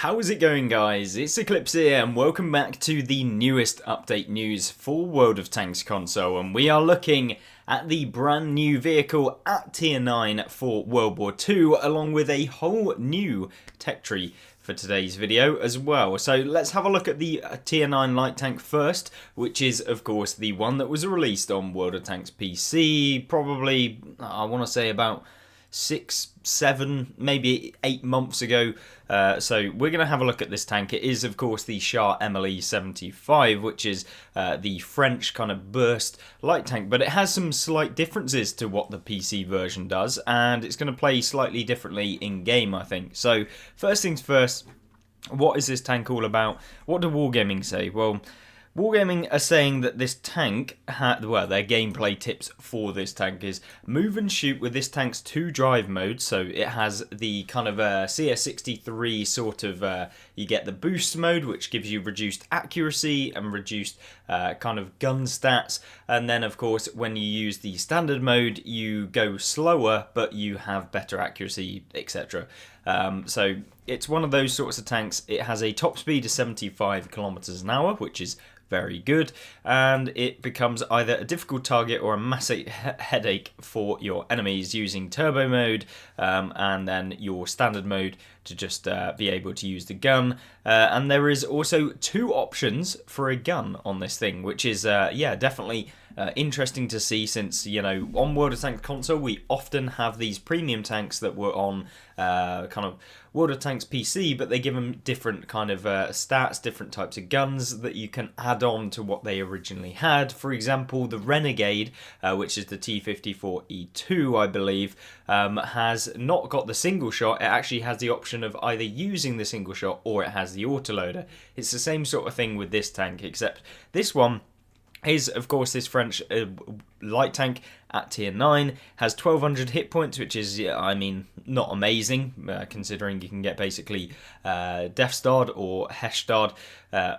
How is it going, guys? It's Eclipse here and welcome back to the newest update news for World of Tanks console, and we are looking at the brand new vehicle at tier 9 for World War II, along with a whole new tech tree for today's video as well. So let's have a look at the tier 9 light tank first, which is of course the one that was released on World of Tanks PC probably, I want to say about 6, 7, maybe 8 months ago. So we're going to have a look at this tank. It is of course the Shar MLE 75, which is the French kind of burst light tank, but it has some slight differences to what the PC version does, and it's going to play slightly differently in game, I think. So first things first, what is this tank all about? What do Wargaming say? Well, Wargaming are saying that this tank, well, their gameplay tips for this tank is move and shoot with this tank's 2 drive modes. So it has the kind of CS63 sort of, you get the boost mode, which gives you reduced accuracy and reduced kind of gun stats. And then, of course, when you use the standard mode, you go slower, but you have better accuracy, etc. So it's one of those sorts of tanks. It has a top speed of 75 kilometers an hour, which is very good, and it becomes either a difficult target or a massive headache for your enemies using turbo mode and then your standard mode to just be able to use the gun. And there is also 2 options for a gun on this thing, which is yeah, definitely interesting to see, since, you know, on World of Tanks console we often have these premium tanks that were on kind of World of Tanks PC, but they give them different kind of stats, different types of guns that you can add on to what they originally had. For example, the Renegade, which is the T54E2, I believe, has not got the single shot. It actually has the option of either using the single shot or it has the autoloader. It's the same sort of thing with this tank, except this one is, of course, this French light tank at tier 9, has 1200 hit points, which is, yeah, I mean, not amazing, considering you can get basically Death Starred or Hesh Starred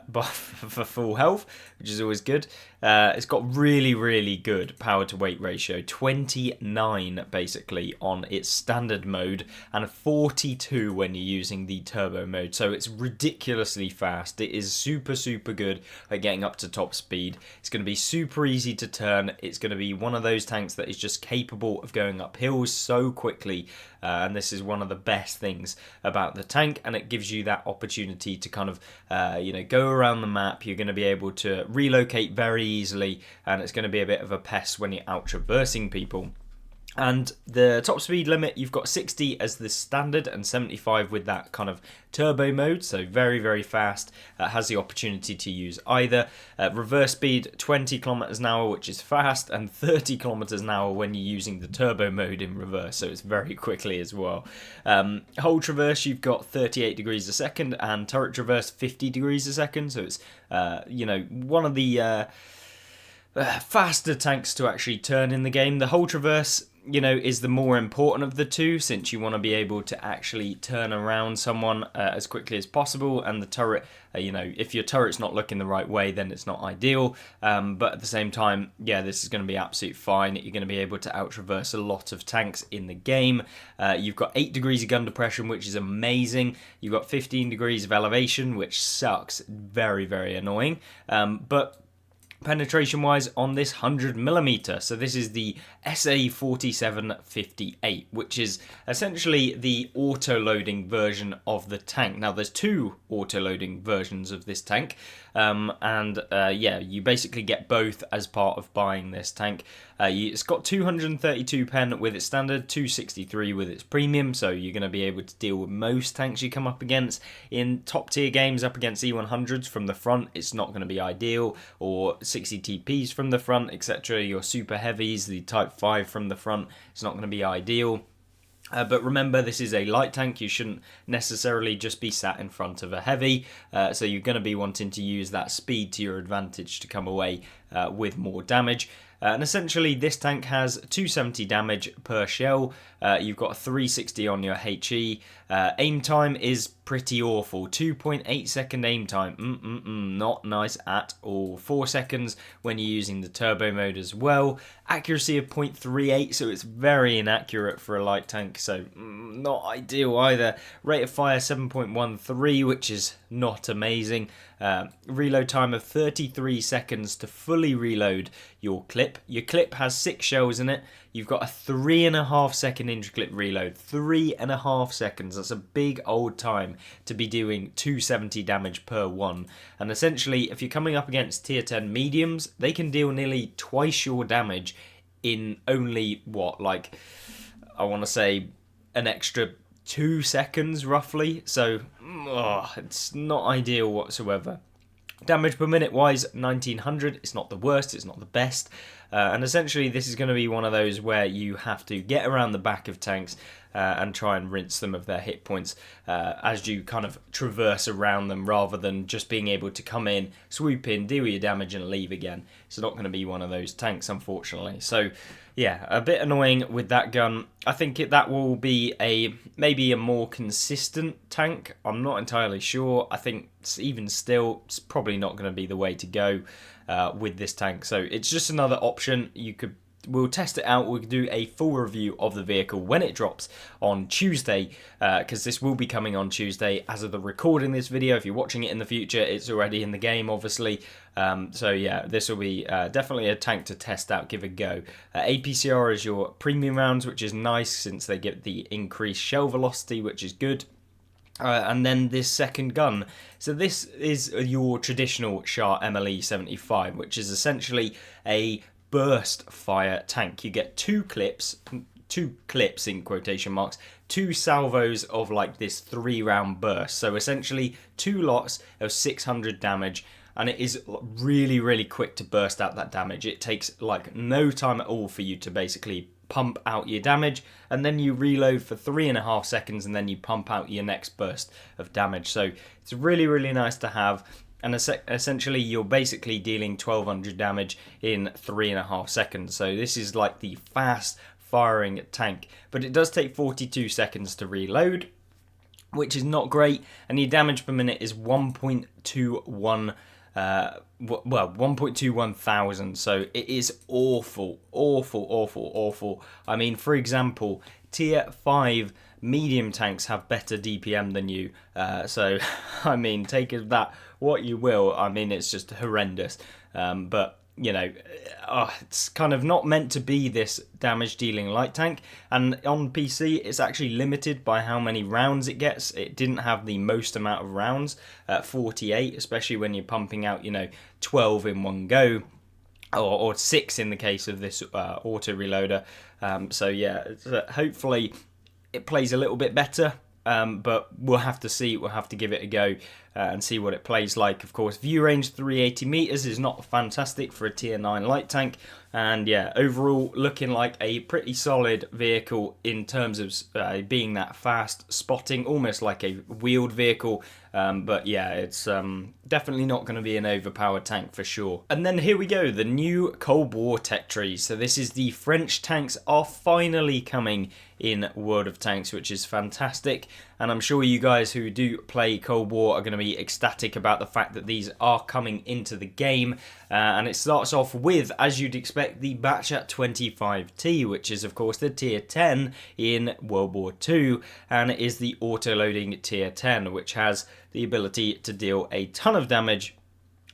buff for full health, which is always good. It's got really, really good power to weight ratio, 29 basically on its standard mode, and 42 when you're using the turbo mode. So it's ridiculously fast. It is super, super good at getting up to top speed. It's going to be super easy to turn. It's going to be one of those tanks that is just capable of going up hills so quickly, and this is one of the best things about the tank, and it gives you that opportunity to kind of you know, go around the map. You're going to be able to relocate very easily, and it's going to be a bit of a pest when you're out traversing people. And the top speed limit, you've got 60 as the standard and 75 with that kind of turbo mode, so very, very fast. Has the opportunity to use either. Reverse speed, 20 kilometers an hour, which is fast, and 30 kilometers an hour when you're using the turbo mode in reverse, so it's very quickly as well. Hold traverse, you've got 38 degrees a second, and turret traverse, 50 degrees a second, so it's, you know, one of the faster tanks to actually turn in the game. The hold traverse, you know, is the more important of the two, since you want to be able to actually turn around someone as quickly as possible, and the turret, you know, if your turret's not looking the right way, then it's not ideal, but at the same time, yeah, this is going to be absolutely fine. You're going to be able to out-traverse a lot of tanks in the game. You've got 8 degrees of gun depression, which is amazing. You've got 15 degrees of elevation, which sucks, very, very annoying, but penetration wise on this 100mm, so this is the SA4758, which is essentially the auto-loading version of the tank. Now there's 2 auto-loading versions of this tank, and yeah, you basically get both as part of buying this tank. It's got 232 pen with its standard, 263 with its premium, so you're going to be able to deal with most tanks you come up against. In top tier games up against E100s from the front, it's not going to be ideal, or 60 TPs from the front, etc. Your super heavies, the Type 5 from the front, it's not going to be ideal. But remember, this is a light tank. You shouldn't necessarily just be sat in front of a heavy, so you're going to be wanting to use that speed to your advantage to come away with more damage. And essentially this tank has 270 damage per shell, You've got a 360 on your HE. Aim time is pretty awful. 2.8 second aim time. Not nice at all. 4 seconds when you're using the turbo mode as well. Accuracy of 0.38, so it's very inaccurate for a light tank, so not ideal either. Rate of fire 7.13, which is not amazing. Reload time of 33 seconds to fully reload your clip. Your clip has 6 shells in it. You've got a 3.5 second intra-clip reload. 3.5 seconds. That's a big old time to be doing 270 damage per one. And essentially, if you're coming up against tier 10 mediums, they can deal nearly twice your damage in only, I want to say an extra 2 seconds roughly. So, it's not ideal whatsoever. Damage per minute wise, 1900. It's not the worst, it's not the best. And essentially this is going to be one of those where you have to get around the back of tanks and try and rinse them of their hit points as you kind of traverse around them, rather than just being able to come in, swoop in, deal your damage and leave again. It's not going to be one of those tanks, unfortunately. So yeah, a bit annoying with that gun. I think that will be maybe a more consistent tank. I'm not entirely sure. I think even still, it's probably not going to be the way to go with this tank. So it's just another option. We'll test it out. We'll do a full review of the vehicle when it drops on Tuesday, because this will be coming on Tuesday as of the recording this video. If you're watching it in the future, it's already in the game, obviously. So yeah, this will be definitely a tank to test out, give a go. APCR is your premium rounds, which is nice since they get the increased shell velocity, which is good. And then this second gun. So this is your traditional Shar MLE 75, which is essentially a burst fire tank. You get two clips in quotation marks, 2 salvos of like this 3-round burst. So essentially 2 lots of 600 damage, and it is really, really quick to burst out that damage. It takes like no time at all for you to basically pump out your damage, and then you reload for 3.5 seconds, and then you pump out your next burst of damage. So it's really, really nice to have. And essentially, you're basically dealing 1200 damage in 3.5 seconds. So this is like the fast firing tank. But it does take 42 seconds to reload, which is not great. And your damage per minute is 1.21 1.21 thousand. So it is awful. I mean, for example, tier 5 medium tanks have better DPM than you. So, I mean, take that what you will. I mean, it's just horrendous. But, you know, it's kind of not meant to be this damage dealing light tank. And on PC, it's actually limited by how many rounds it gets. It didn't have the most amount of rounds, 48, especially when you're pumping out, 12 in one go. Or 6 in the case of this auto reloader. So yeah, hopefully it plays a little bit better, but we'll have to see. We'll have to give it a go and see what it plays like. Of course, view range 380 meters is not fantastic for a tier 9 light tank, and yeah, overall looking like a pretty solid vehicle in terms of being that fast, spotting, almost like a wheeled vehicle. But yeah, it's definitely not going to be an overpowered tank for sure. And then here we go, the new Cold War tech tree. So this is the French tanks are finally coming in World of Tanks, which is fantastic. And I'm sure you guys who do play Cold War are going to be ecstatic about the fact that these are coming into the game. And it starts off with, as you'd expect, the Batchat 25T, which is of course the tier 10 in World War II, and it is the auto-loading tier 10, which has the ability to deal a ton of damage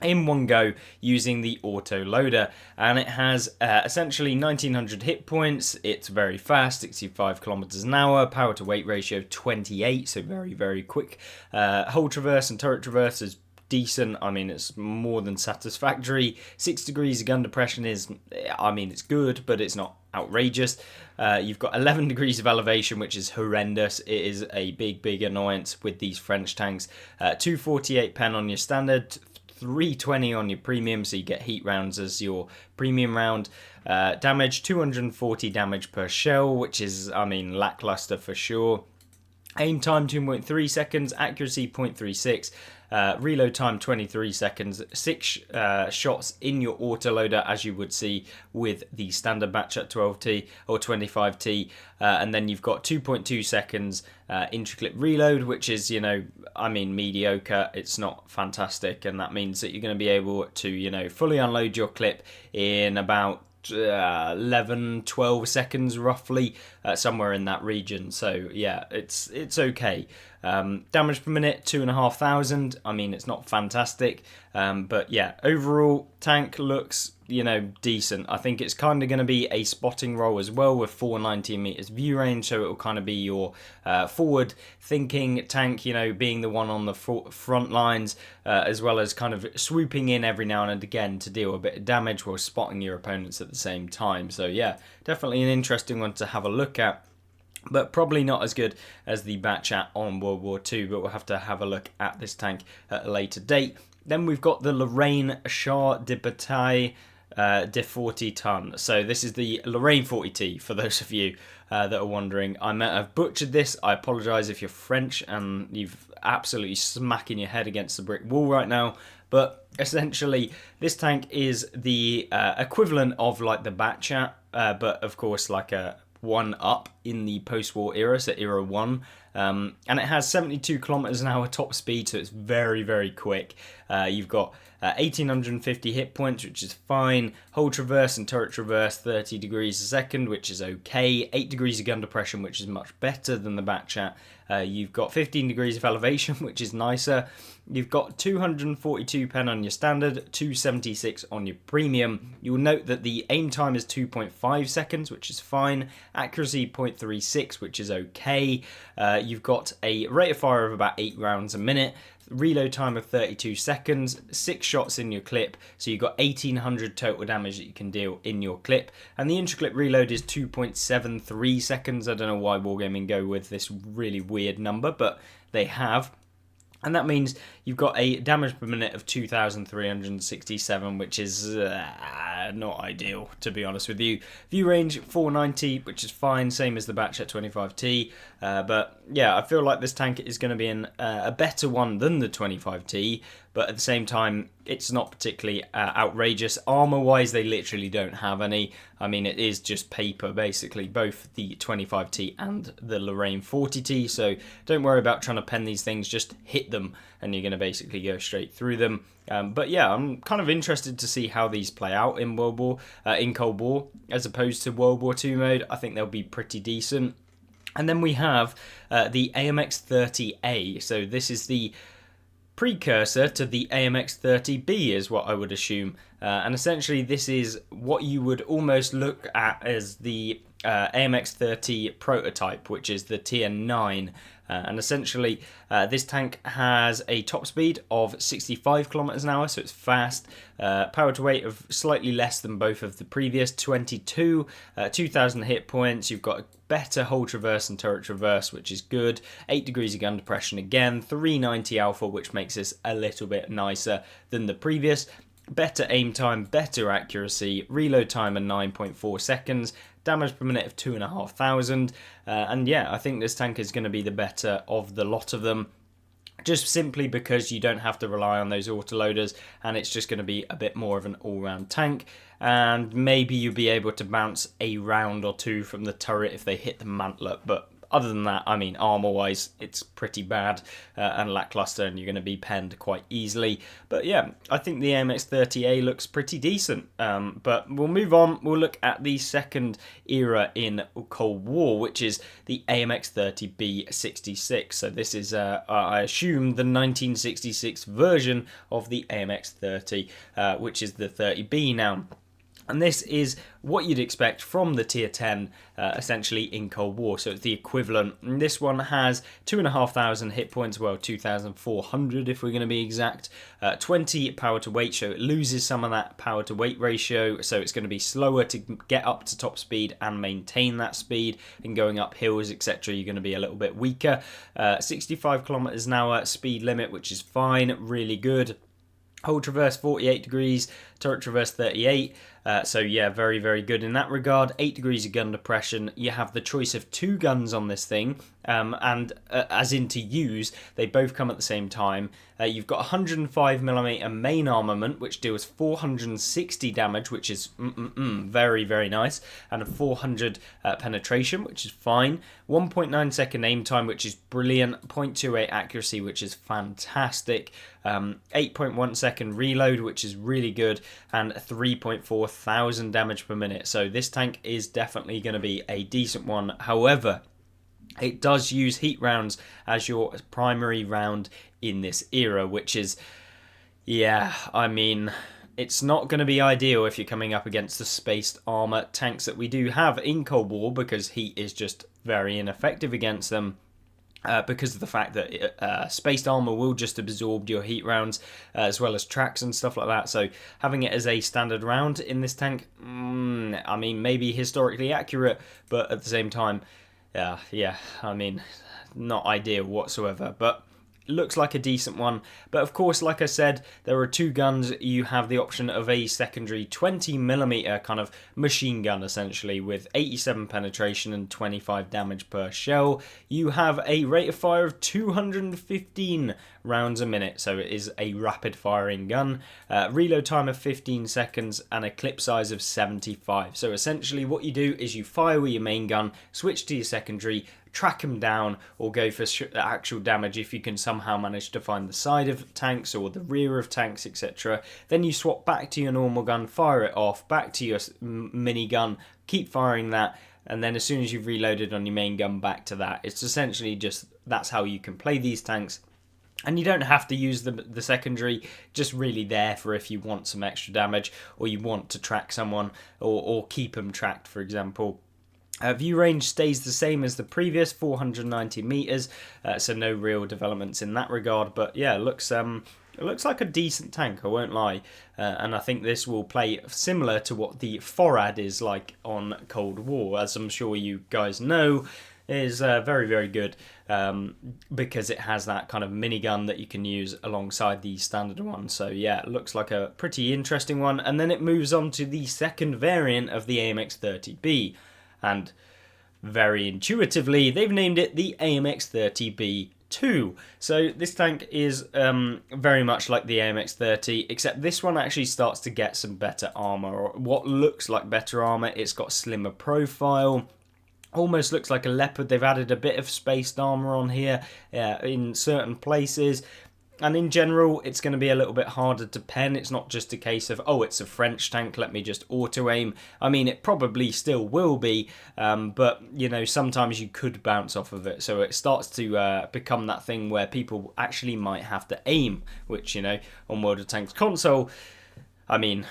in one go using the auto loader, and it has essentially 1900 hit points. It's very fast, 65 kilometers an hour, power to weight ratio of 28, so very, very quick. Hull traverse and turret traverse is decent. I mean, it's more than satisfactory. 6 degrees of gun depression is, I mean, it's good, but it's not outrageous. You've got 11 degrees of elevation, which is horrendous. It is a big annoyance with these French tanks. 248 pen on your standard, 320 on your premium, so you get heat rounds as your premium round. Damage, 240 damage per shell, which is, I mean, lackluster for sure. Aim time 2.3 seconds, accuracy 0.36, reload time 23 seconds, 6 shots in your autoloader, as you would see with the standard Batchat 12T or 25T, and then you've got 2.2 seconds intra-clip reload, which is, mediocre. It's not fantastic, and that means that you're going to be able to, fully unload your clip in about 11-12 seconds roughly, somewhere in that region. So yeah, it's okay. Damage per minute 2,500. It's not fantastic, but yeah, overall tank looks decent. I think it's kind of going to be a spotting role as well, with 490 meters view range, so it will kind of be your forward thinking tank, being the one on the front lines, as well as kind of swooping in every now and again to deal a bit of damage while spotting your opponents at the same time. So yeah, definitely an interesting one to have a look at, but probably not as good as the Batchat on World War II, but we'll have to have a look at this tank at a later date. Then we've got the Lorraine Shar de Bataille de 40 ton. So this is the Lorraine 40T, for those of you that are wondering. I might have butchered this. I apologise if you're French and you've absolutely smacking your head against the brick wall right now. But essentially, this tank is the equivalent of like the Batchat, but of course like a one up in the post-war era, so era 1, and it has 72 kilometers an hour top speed, so it's very, very quick. You've got 1850 hit points, which is fine. Hull traverse and turret traverse 30 degrees a second, which is okay. 8 degrees of gun depression, which is much better than the Batchat. You've got 15 degrees of elevation, which is nicer. You've got 242 pen on your standard, 276 on your premium. You'll note that the aim time is 2.5 seconds, which is fine. Accuracy 0.36, which is okay. You've got a rate of fire of about 8 rounds a minute. Reload time of 32 seconds, 6 shots in your clip, so you've got 1800 total damage that you can deal in your clip, and the intra-clip reload is 2.73 seconds. I don't know why Wargaming go with this really weird number, but they have. And that means you've got a damage per minute of 2,367, which is not ideal, to be honest with you. View range 490, which is fine, same as the Batchat 25T. But yeah, I feel like this tank is going to be a better one than the 25T, but at the same time, it's not particularly outrageous. Armor-wise, they literally don't have any. It is just paper, basically, both the 25T and the Lorraine 40T, so don't worry about trying to pen these things, just hit them, and you're going to basically go straight through them. But yeah, I'm kind of interested to see how these play out in Cold War, as opposed to World War II mode. I think they'll be pretty decent. And then we have the AMX-30A, so this is the precursor to the AMX-30B, is what I would assume, and essentially this is what you would almost look at as the AMX-30 prototype, which is the Tier 9, and essentially this tank has a top speed of 65 kilometers an hour, so it's fast. Power to weight of slightly less than both of the previous 22, 2,000 hit points. You've got a better hull traverse and turret traverse, which is good. 8 degrees of gun depression again, 390 alpha, which makes this a little bit nicer than the previous. Better aim time, better accuracy, reload time of 9.4 seconds, damage per minute of 2,500, and yeah, I think this tank is going to be the better of the lot of them, just simply because you don't have to rely on those autoloaders, and it's just going to be a bit more of an all-round tank, and maybe you'll be able to bounce a round or two from the turret if they hit the mantlet, but other than that, armor-wise, it's pretty bad and lackluster, and you're going to be penned quite easily. But yeah, I think the AMX-30A looks pretty decent. But we'll move on. We'll look at the second era in Cold War, which is the AMX-30B66. So this is, I assume, the 1966 version of the AMX-30, which is the 30B now. And this is what you'd expect from the Tier 10, essentially, in Cold War. So it's the equivalent. And this one has 2,500 hit points, well, 2,400 if we're going to be exact. 20 power to weight, so it loses some of that power to weight ratio. So it's going to be slower to get up to top speed and maintain that speed. And going up hills, etc., you're going to be a little bit weaker. 65 kilometers an hour speed limit, which is fine, really good. Hull traverse 48 degrees, turret traverse 38, So yeah, very, very good in that regard. 8 degrees of gun depression. You have the choice of 2 guns on this thing, and as in to use, they both come at the same time. You've got 105mm main armament, which deals 460 damage, which is very, very nice, and a 400 penetration, which is fine. 1.9 second aim time, which is brilliant. 0.28 accuracy, which is fantastic. 8.1 second reload, which is really good, and 3.4 thousand damage per minute. So this tank is definitely going to be a decent one. However, it does use heat rounds as your primary round in this era, which is, yeah, I mean, it's not going to be ideal if you're coming up against the spaced armor tanks that we do have in Cold War, because heat is just very ineffective against them. Because of the fact that spaced armor will just absorb your heat rounds, as well as tracks and stuff like that. So having it as a standard round in this tank, I mean, maybe historically accurate, but at the same time, yeah, I mean, not ideal whatsoever. But looks like a decent one. But of course, like I said, there are 2 guns. You have the option of a secondary 20mm kind of machine gun, essentially, with 87 penetration and 25 damage per shell. You have a rate of fire of 215 rounds a minute, so it is a rapid firing gun. Reload time of 15 seconds and a clip size of 75. So essentially what you do is you fire with your main gun, switch to your secondary, track them down, or go for actual damage if you can somehow manage to find the side of tanks or the rear of tanks, etc. Then you swap back to your normal gun, fire it off, back to your mini gun, keep firing that, and then as soon as you've reloaded on your main gun, back to that. It's essentially just, that's how you can play these tanks. And you don't have to use the secondary, just really there for if you want some extra damage, or you want to track someone, or keep them tracked, for example. View range stays the same as the previous, 490 meters, so no real developments in that regard. But yeah, it looks like a decent tank, I won't lie. And I think this will play similar to what the Forad is like on Cold War, as I'm sure you guys know. Is very, very good, because it has that kind of minigun that you can use alongside the standard one. So yeah, it looks like a pretty interesting one. And then it moves on to the second variant of the AMX-30B. And very intuitively, they've named it the AMX-30B2. So this tank is very much like the AMX-30, except this one actually starts to get some better armor, or what looks like better armor. It's got slimmer profile. Almost looks like a Leopard. They've added a bit of spaced armor on here in certain places. And in general, it's going to be a little bit harder to pen. It's not just a case of, oh, it's a French tank, let me just auto-aim. I mean, it probably still will be, but, you know, sometimes you could bounce off of it. So it starts to become that thing where people actually might have to aim, which, you know, on World of Tanks console, I mean,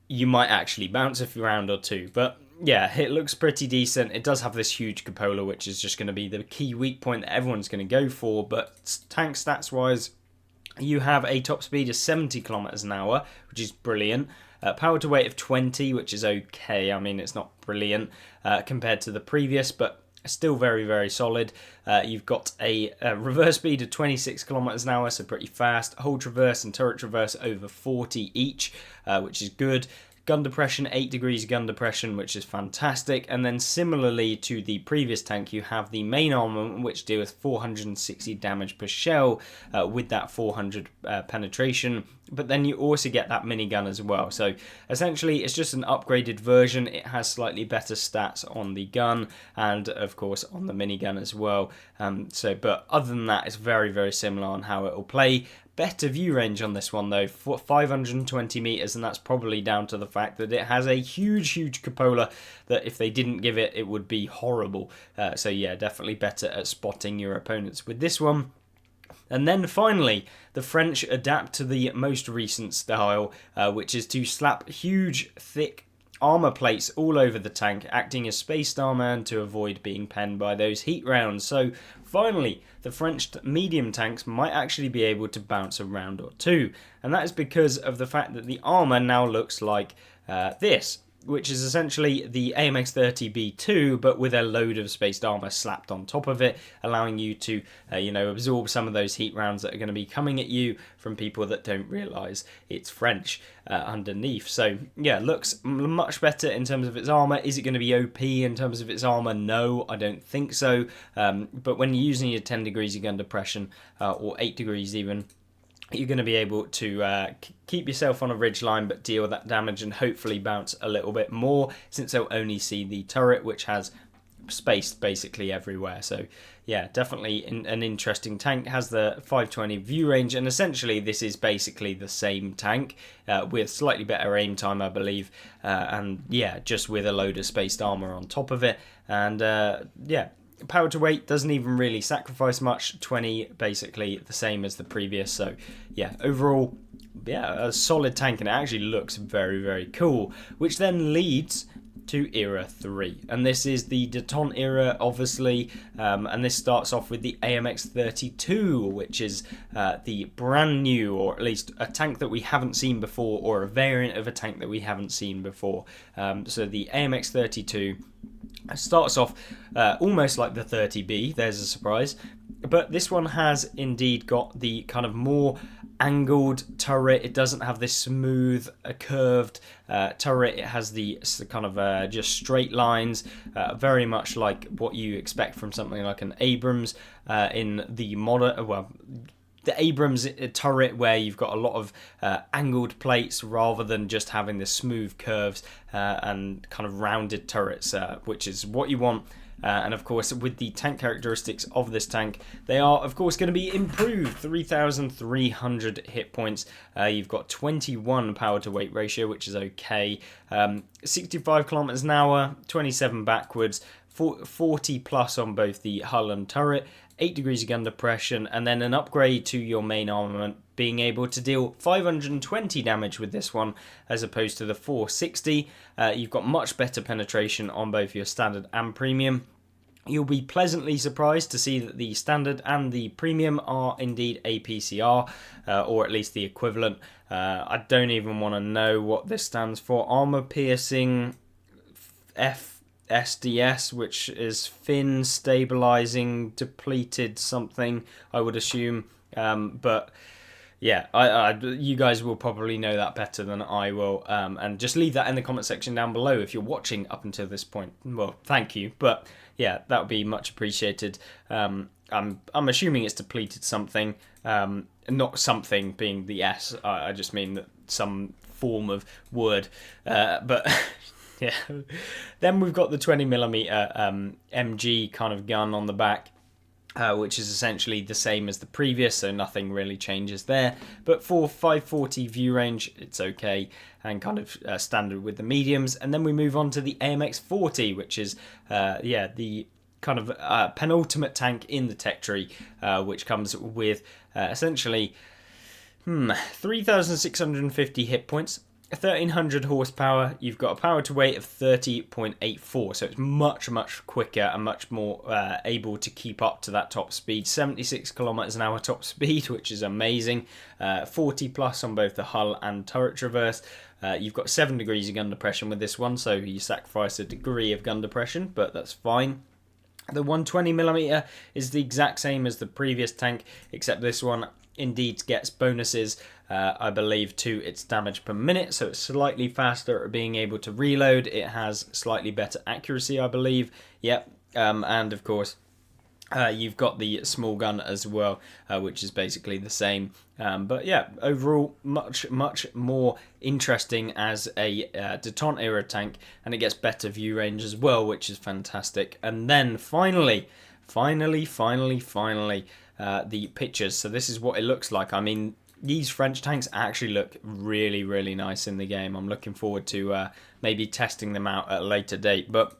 you might actually bounce a round or two, but yeah, it looks pretty decent. It does have this huge cupola, which is just going to be the key weak point that everyone's going to go for. But tank stats wise, you have a top speed of 70 kilometers an hour, which is brilliant. Power to weight of 20, which is okay. I mean, it's not brilliant compared to the previous, but still very, very solid. You've got a reverse speed of 26 kilometers an hour, so pretty fast. Hold traverse and turret traverse over 40 each, which is good. Gun depression, 8 degrees gun depression, which is fantastic. And then similarly to the previous tank, you have the main armament, which deals 460 damage per shell with that 400 penetration. But then you also get that minigun as well. So essentially, it's just an upgraded version. It has slightly better stats on the gun and, of course, on the minigun as well. But other than that, it's very, very similar on how it will play. Better view range on this one though, for 520 meters, and that's probably down to the fact that it has a huge, huge cupola that if they didn't give it, it would be horrible. So yeah, definitely better at spotting your opponents with this one. And then finally, the French adapt to the most recent style, which is to slap huge, thick armor plates all over the tank, acting as spaced armor and to avoid being penned by those heat rounds. So finally, the French medium tanks might actually be able to bounce a round or two, and that is because of the fact that the armor now looks like this. which is essentially the AMX-30B2, but with a load of spaced armor slapped on top of it, allowing you to, absorb some of those heat rounds that are going to be coming at you from people that don't realise it's French underneath. So, yeah, looks much better in terms of its armor. Is it going to be OP in terms of its armor? No, I don't think so. But when you're using your 10 degrees of gun depression, or 8 degrees even, you're going to be able to keep yourself on a ridge line but deal that damage and hopefully bounce a little bit more, since they'll only see the turret, which has space basically everywhere. So yeah, definitely an interesting tank. Has the 520 view range, and essentially this is basically the same tank with slightly better aim time, I believe, and yeah, just with a load of spaced armor on top of it. And yeah, power to weight doesn't even really sacrifice much, 20 basically the same as the previous. So yeah, overall, yeah, a solid tank, and it actually looks very, very cool, which then leads to Era 3, and this is the Detente era, obviously, and this starts off with the AMX-32, which is the brand new, or at least a tank that we haven't seen before, or a variant of a tank that we haven't seen before. So the AMX-32 starts off almost like the 30B, there's a surprise, but this one has indeed got the kind of more angled turret. It doesn't have this smooth, curved turret. It has the kind of just straight lines, very much like what you expect from something like an Abrams in the modern, well, the Abrams turret, where you've got a lot of angled plates rather than just having the smooth curves and kind of rounded turrets, which is what you want. And of course, with the tank characteristics of this tank, they are of course going to be improved. 3,300 hit points. You've got 21 power to weight ratio, which is okay. 65 kilometers an hour, 27 backwards, 40 plus on both the hull and turret, 8 degrees of gun depression, and then an upgrade to your main armament, being able to deal 520 damage with this one as opposed to the 460. You've got much better penetration on both your standard and premium. You'll be pleasantly surprised to see that the standard and the premium are indeed APCR, or at least the equivalent. I don't even want to know what this stands for. Armor piercing SDS, which is fin stabilizing depleted something, I would assume. But yeah, you guys will probably know that better than I will, and just leave that in the comment section down below if you're watching up until this point. Well, thank you, but yeah, that would be much appreciated. I'm assuming it's depleted something, not something being the S. I just mean that some form of word, but. Yeah. Then we've got the 20mm MG kind of gun on the back, which is essentially the same as the previous, so nothing really changes there. But for 540 view range, it's okay and kind of standard with the mediums. And then we move on to the AMX-40, which is the kind of penultimate tank in the tech tree, which comes with essentially 3,650 hit points. 1,300 horsepower. You've got a power to weight of 30.84, so it's much quicker and much more able to keep up to that top speed. 76 kilometers an hour top speed, which is amazing. 40 plus on both the hull and turret traverse. You've got 7 degrees of gun depression with this one, so you sacrifice a degree of gun depression, but that's fine. The 120mm is the exact same as the previous tank, except this one indeed gets bonuses, I believe, to its damage per minute, so it's slightly faster at being able to reload. It has slightly better accuracy, I believe. Yep, and of course you've got the small gun as well, which is basically the same. But yeah, overall much more interesting as a Detente era tank, and it gets better view range as well, which is fantastic. And then finally, the pictures. So this is what it looks like. I mean, these French tanks actually look really nice in the game. I'm looking forward to maybe testing them out at a later date. But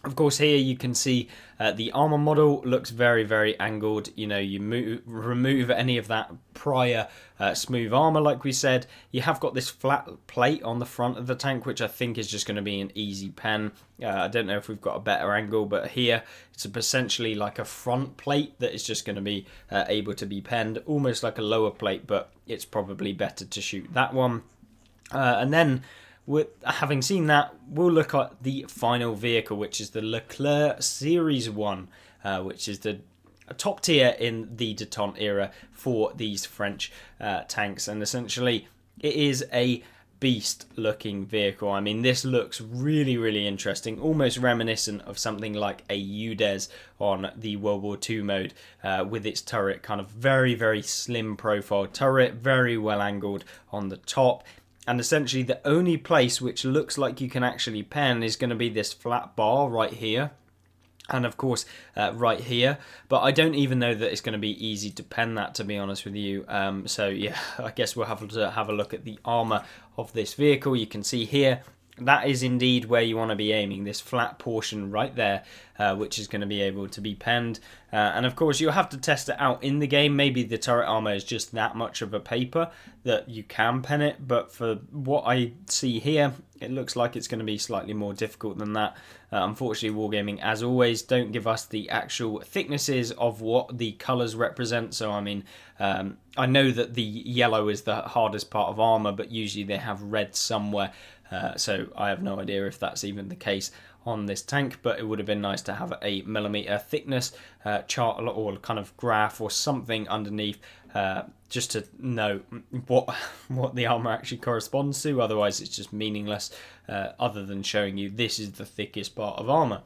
of course, here you can see the armor model looks very angled. You know, you remove any of that prior smooth armor, like we said. You have got this flat plate on the front of the tank, which I think is just going to be an easy pen. I don't know if we've got a better angle, but here it's essentially like a front plate that is just going to be able to be penned, almost like a lower plate, but it's probably better to shoot that one. And then having seen that, we'll look at the final vehicle, which is the Leclerc Series 1, which is the top tier in the detente era for these French tanks. And essentially, it is a beast looking vehicle. I mean, this looks really, really interesting, almost reminiscent of something like a UDES on the World War II mode, with its turret, kind of very, very slim profile turret, very well angled on the top. And essentially the only place which looks like you can actually pen is going to be this flat bar right here. And of course, right here. But I don't even know that it's going to be easy to pen that, to be honest with you. So yeah, I guess we'll have to have a look at the armour of this vehicle. You can see here, that is indeed where you want to be aiming, this flat portion right there, which is going to be able to be penned. And of course, you'll have to test it out in the game. Maybe the turret armour is just that much of a paper that you can pen it. But for what I see here, it looks like it's going to be slightly more difficult than that. Unfortunately, Wargaming, as always, don't give us the actual thicknesses of what the colours represent. So, I mean, I know that the yellow is the hardest part of armour, but usually they have red somewhere. So I have no idea if that's even the case on this tank, but it would have been nice to have a millimetre thickness chart or kind of graph or something underneath, just to know what the armour actually corresponds to. Otherwise it's just meaningless, other than showing you this is the thickest part of armour.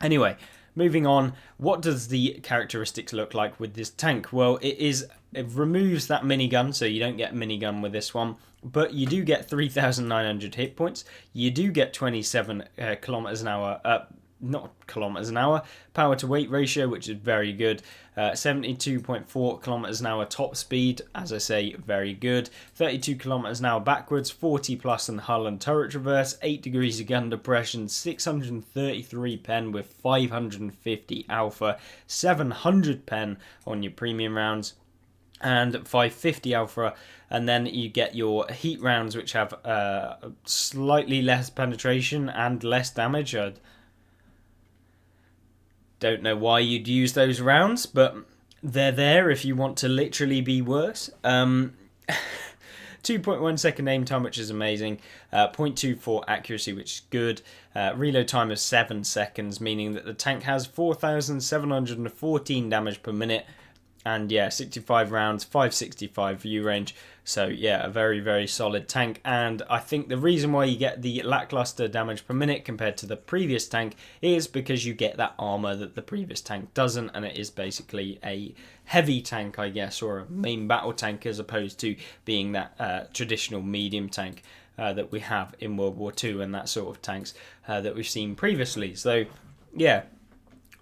Anyway, moving on, what does the characteristics look like with this tank? Well, it removes that minigun, so you don't get minigun with this one, but you do get 3,900 hit points. You do get 27 kilometers an hour, not kilometers an hour, power to weight ratio, which is very good. 72.4 kilometers an hour top speed, as I say, very good. 32 kilometers an hour backwards, 40 plus in hull and turret reverse, 8 degrees of gun depression, 633 pen with 550 alpha, 700 pen on your premium rounds, and 550 alpha, and then you get your heat rounds, which have slightly less penetration and less damage. I don't know why you'd use those rounds, but they're there if you want to literally be worse. 2.1 second aim time, which is amazing. 0.24 accuracy, which is good. Reload time of 7 seconds, meaning that the tank has 4,714 damage per minute. And yeah, 65 rounds, 565 view range. So yeah, a very, very solid tank. And I think the reason why you get the lackluster damage per minute compared to the previous tank is because you get that armor that the previous tank doesn't. And it is basically a heavy tank, I guess, or a main battle tank, as opposed to being that traditional medium tank that we have in World War II and that sort of tanks that we've seen previously. So yeah,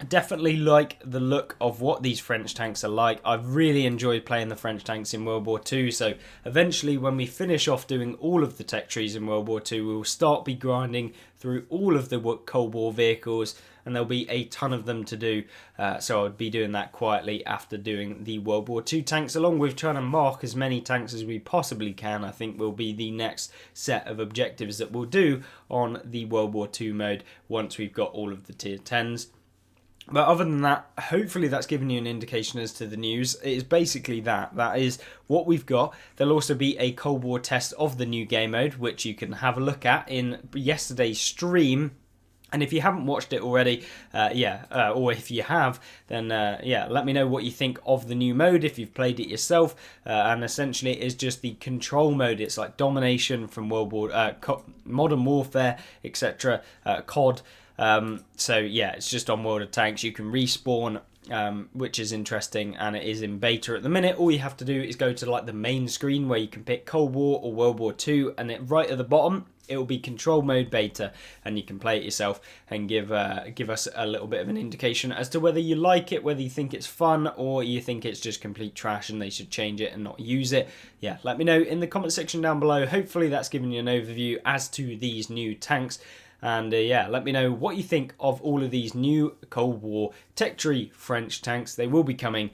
definitely like the look of what these French tanks are like. I've really enjoyed playing the French tanks in World War II, so eventually when we finish off doing all of the tech trees in World War II, we will start be grinding through all of the Cold War vehicles, and there'll be a ton of them to do, so I'll be doing that quietly after doing the World War II tanks, along with trying to mark as many tanks as we possibly can. I think will be the next set of objectives that we'll do on the World War II mode once we've got all of the tier 10s. But other than that, hopefully that's given you an indication as to the news. It is basically that. That is what we've got. There'll also be a Cold War test of the new game mode, which you can have a look at in yesterday's stream. And if you haven't watched it already, or if you have, then let me know what you think of the new mode if you've played it yourself. And essentially it is just the control mode. It's like domination from Modern Warfare, etc., COD. So yeah, it's just on World of Tanks. You can respawn, which is interesting, and it is in beta at the minute. All you have to do is go to like the main screen where you can pick Cold War or World War II, and then right at the bottom it will be control mode beta, and you can play it yourself and give us a little bit of an indication as to whether you like it, whether you think it's fun, or you think it's just complete trash and they should change it and not use it. Yeah, let me know in the comment section down below. Hopefully that's given you an overview as to these new tanks. And let me know what you think of all of these new Cold War Tech Tree French tanks. They will be coming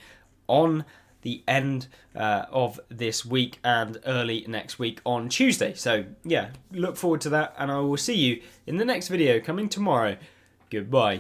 on the end of this week and early next week on Tuesday. So yeah, look forward to that, and I will see you in the next video coming tomorrow. Goodbye.